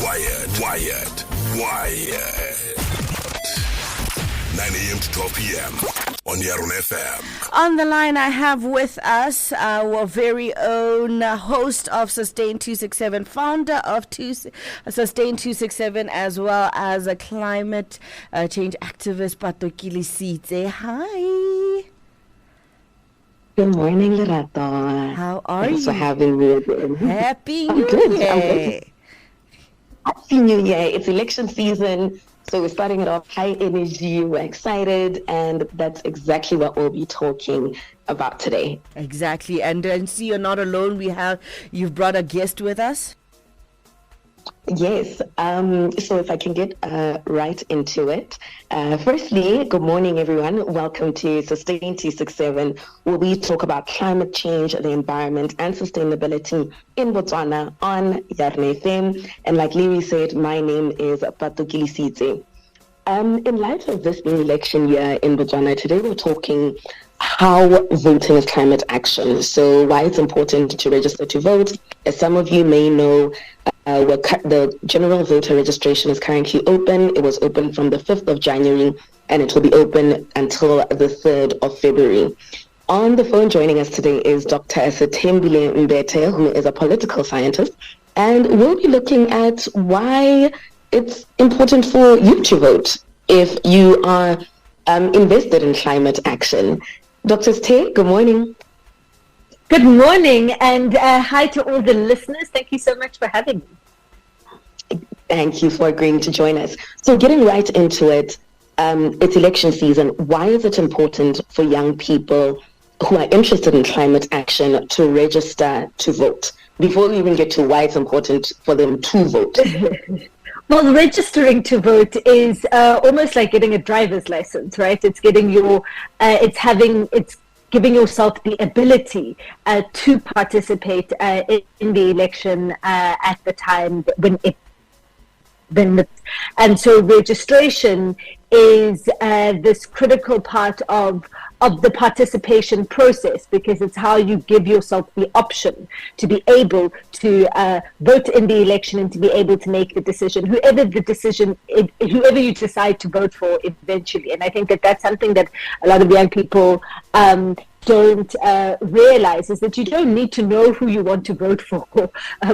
Wired. 9 a.m. to 12 p.m. on Yarona FM. On the line, I have with us our very own host of Sustain 267, founder of Sustain 267, as well as a climate change activist, prioritise. Hi. Good morning, Lerato. How are Thanks you? for having me again. Happy I'm New good. Year. Happy New Year. It's election season, so we're starting it off high energy. We're excited, and that's exactly what we'll be talking about today. Exactly. And see, you're not alone. You've brought a guest with us. Yes. So if I can get right into it. Firstly, good morning, everyone. Welcome to Sustain 267, where we talk about climate change, the environment, and sustainability in Botswana on Yarona FM. And like Leary said, my name is prioritise. In light of this being election year in Botswana, today we're talking how voting is climate action. So why it's important to register to vote. As some of you may know, the general voter registration is currently open. It was open from the 5th of January, and it will be open until the 3rd of February. On the phone joining us today is Dr. Sithembile Mbete, who is a political scientist, and we'll be looking at why it's important for you to vote if you are invested in climate action. Dr. Sithembile, good morning. Good morning, and hi to all the listeners. Thank you so much for having me. Thank you for agreeing to join us. So getting right into it, it's election season. Why is it important for young people who are interested in climate action to register to vote? Before we even get to why it's important for them to vote. Well, registering to vote is almost like getting a driver's license, right? It's getting it's giving yourself the ability to participate in the election at the time and so registration is this critical part of the participation process, because it's how you give yourself the option to be able to vote in the election and to be able to make the decision, whoever you decide to vote for eventually. And I think that that's something that a lot of young people don't realize, is that you don't need to know who you want to vote for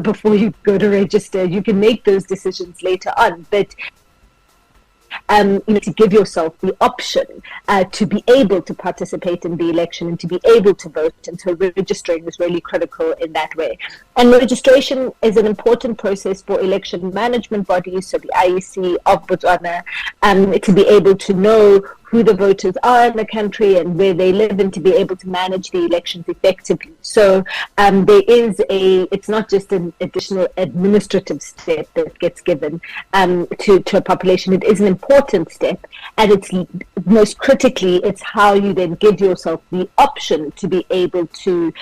before you go to register. You can make those decisions later on, but you need to give yourself the option to be able to participate in the election and to be able to vote. And so registering is really critical in that way. And registration is an important process for election management bodies, so the IEC of Botswana, to be able to know who the voters are in the country and where they live, and to be able to manage the elections effectively. So it's not just an additional administrative step that gets given to a population. It is an important step, and it's most critically, it's how you then give yourself the option to be able to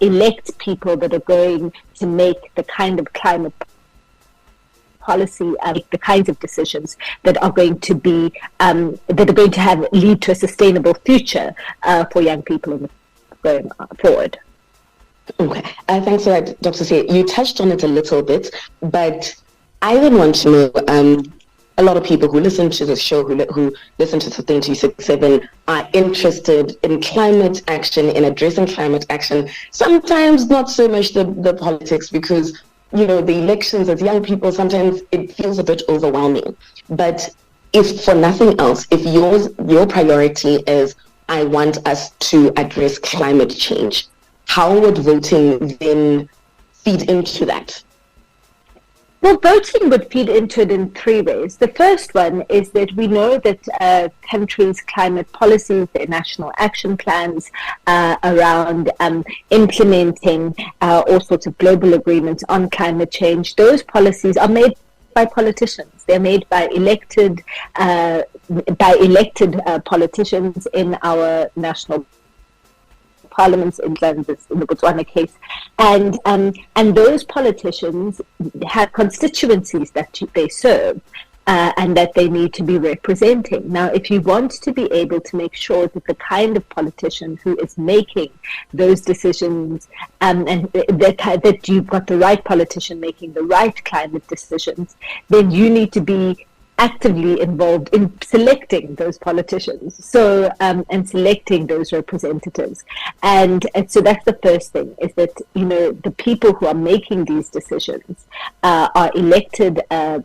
elect people that are going to make the kind of climate policy, the kinds of decisions that are going to be lead to a sustainable future for young people going forward. Okay, thanks for that, Dr. C. You touched on it a little bit, but I would want to know, a lot of people who listen to the show, who listen to Sustain 267, are interested in climate action, in addressing climate action. Sometimes not so much the politics, because the elections as young people, sometimes it feels a bit overwhelming. But if for nothing else, if your priority is, I want us to address climate change, how would voting then feed into that? Well, voting would feed into it in three ways. The first one is that we know that countries' climate policies, their national action plans around implementing all sorts of global agreements on climate change, those policies are made by politicians. They're made by elected politicians in our national parliaments, in the Botswana case, and those politicians have constituencies that they serve, and that they need to be representing. Now, if you want to be able to make sure that the kind of politician who is making those decisions, and that you've got the right politician making the right climate decisions, then you need to be actively involved in selecting those politicians, and selecting those representatives, and so that's the first thing, is that the people who are making these decisions are elected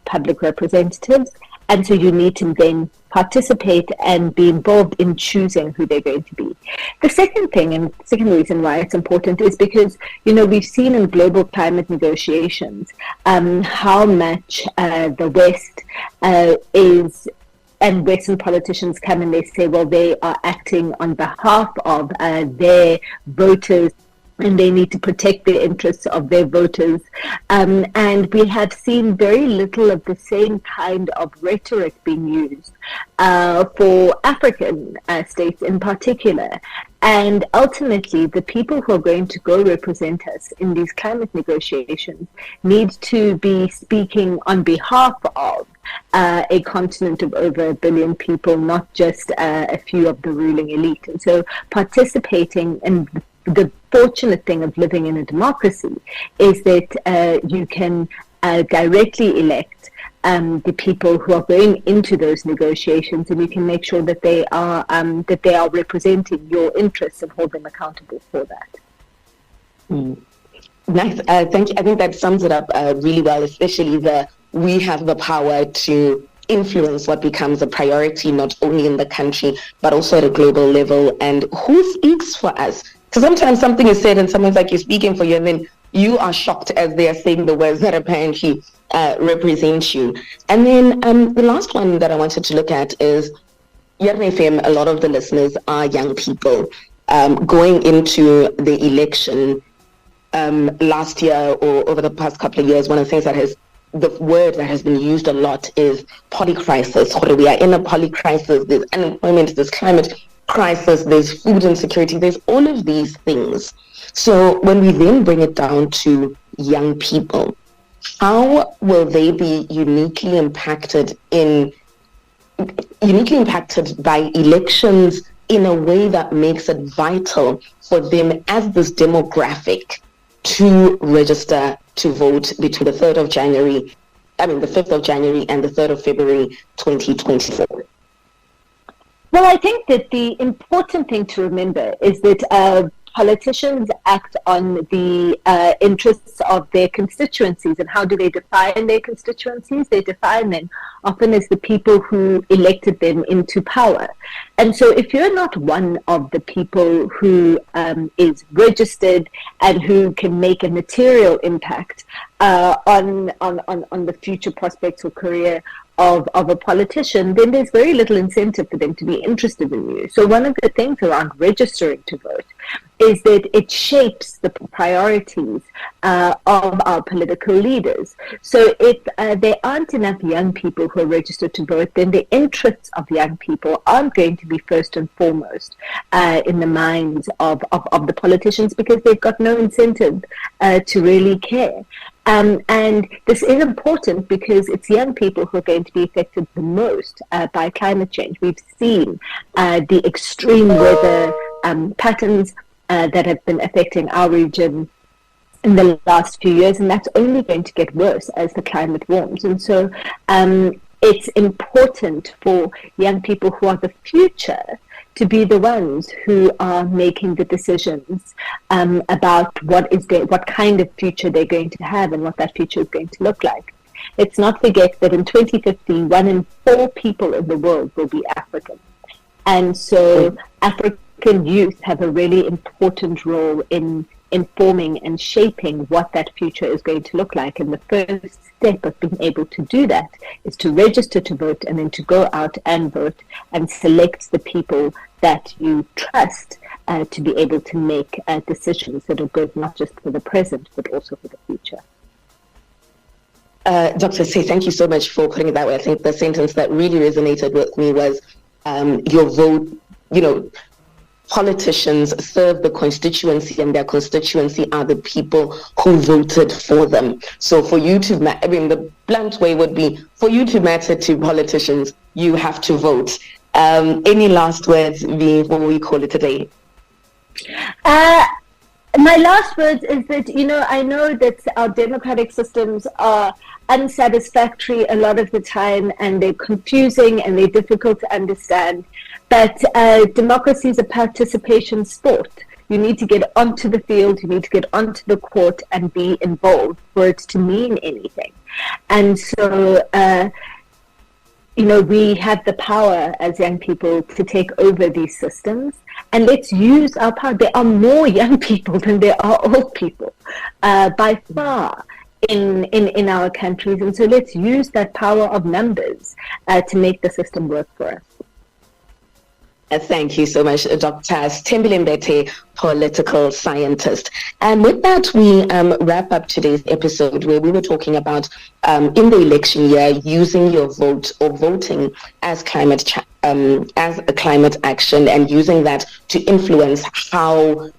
public representatives, and so you need to then participate and be involved in choosing who they're going to be. The second thing, and second reason why it's important, is because we've seen in global climate negotiations how much the West is, and Western politicians come and they say, well, they are acting on behalf of their voters, and they need to protect the interests of their voters. And we have seen very little of the same kind of rhetoric being used for African states in particular. And ultimately, the people who are going to go represent us in these climate negotiations need to be speaking on behalf of a continent of over 1 billion people, not just a few of the ruling elite. And so participating in the fortunate thing of living in a democracy is that you can directly elect the people who are going into those negotiations, and you can make sure that they are representing your interests and hold them accountable for that. Nice. Thank you. I think that sums it up really well, especially we have the power to influence what becomes a priority, not only in the country, but also at a global level. And who speaks for us? Because sometimes something is said and someone's like, you're speaking for you, and then you are shocked as they are saying the words that apparently represent you. And then the last one that I wanted to look at is Yarona FM. A lot of the listeners are young people going into the election last year or over the past couple of years. One of the things the word that has been used a lot is polycrisis. We are in a polycrisis. There's unemployment, there's climate crisis, there's food insecurity, there's all of these things. So when we then bring it down to young people, how will they be uniquely impacted by elections in a way that makes it vital for them as this demographic to register to vote between the 5th of January and the 3rd of February 2024? Well, I think that the important thing to remember is that politicians act on the interests of their constituencies. And how do they define their constituencies? They define them often as the people who elected them into power. And so if you're not one of the people who is registered and who can make a material impact on the future prospects or career of a politician, then there's very little incentive for them to be interested in you. So one of the things around registering to vote is that it shapes the priorities of our political leaders. So if there aren't enough young people who are registered to vote, then the interests of young people aren't going to be first and foremost in the minds of the politicians, because they've got no incentive to really care. And this is important because it's young people who are going to be affected the most by climate change. We've seen the extreme weather patterns that have been affecting our region in the last few years, and that's only going to get worse as the climate warms. And so it's important for young people who are the future to be the ones who are making the decisions about what kind of future they're going to have and what that future is going to look like. Let's not forget that in 2050, 1 in 4 people in the world will be African. And so African youth have a really important role in informing and shaping what that future is going to look like. And the first step of being able to do that is to register to vote, and then to go out and vote and select the people that you trust to be able to make decisions that are good, not just for the present, but also for the future. Dr. C, thank you so much for putting it that way. I think the sentence that really resonated with me was your vote, politicians serve the constituency, and their constituency are the people who voted for them. So for you to, the blunt way would be, for you to matter to politicians, you have to vote. Any last words before we call it a day? My last words is that, I know that our democratic systems are unsatisfactory a lot of the time, and they're confusing and they're difficult to understand. But democracy is a participation sport. You need to get onto the field, you need to get onto the court and be involved for it to mean anything. And so, we have the power as young people to take over these systems, and let's use our power. There are more young people than there are old people, by far, in our countries. And so let's use that power of numbers to make the system work for us. Thank you so much, Dr. Sithembile Mbete, political scientist. And with that, we wrap up today's episode, where we were talking about, in the election year, using your vote or voting as as a climate action, and using that to influence how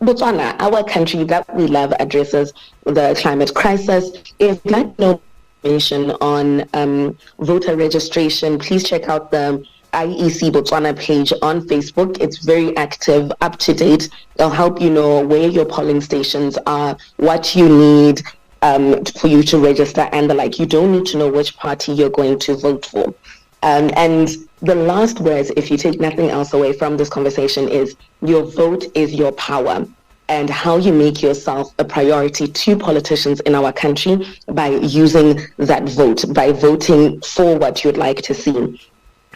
Botswana, our country that we love, addresses the climate crisis. If you'd like to know information on voter registration, please check out the IEC Botswana page on Facebook. It's very active, up to date. It'll help you know where your polling stations are, what you need for you to register, and the like. You don't need to know which party you're going to vote for. And the last words, if you take nothing else away from this conversation, is your vote is your power, and how you make yourself a priority to politicians in our country by using that vote, by voting for what you'd like to see.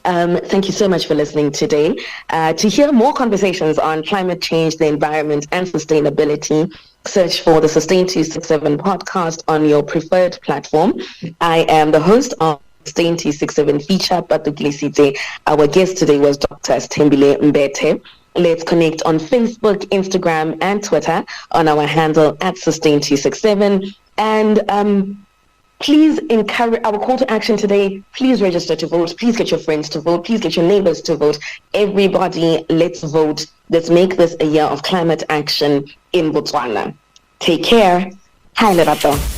Thank you so much for listening today. To hear more conversations on climate change, the environment, and sustainability, search for the Sustain 267 podcast on your preferred platform. I am the host of Sustain 267 feature, Patuklisite. Our guest today was Dr. Sithembile Mbete. Let's connect on Facebook, Instagram, and Twitter on our handle at Sustain 267. And please encourage our call to action today. Please register to vote. Please get your friends to vote. Please get your neighbors to vote. Everybody, let's vote. Let's make this a year of climate action in Botswana. Take care. Hi, Lerato.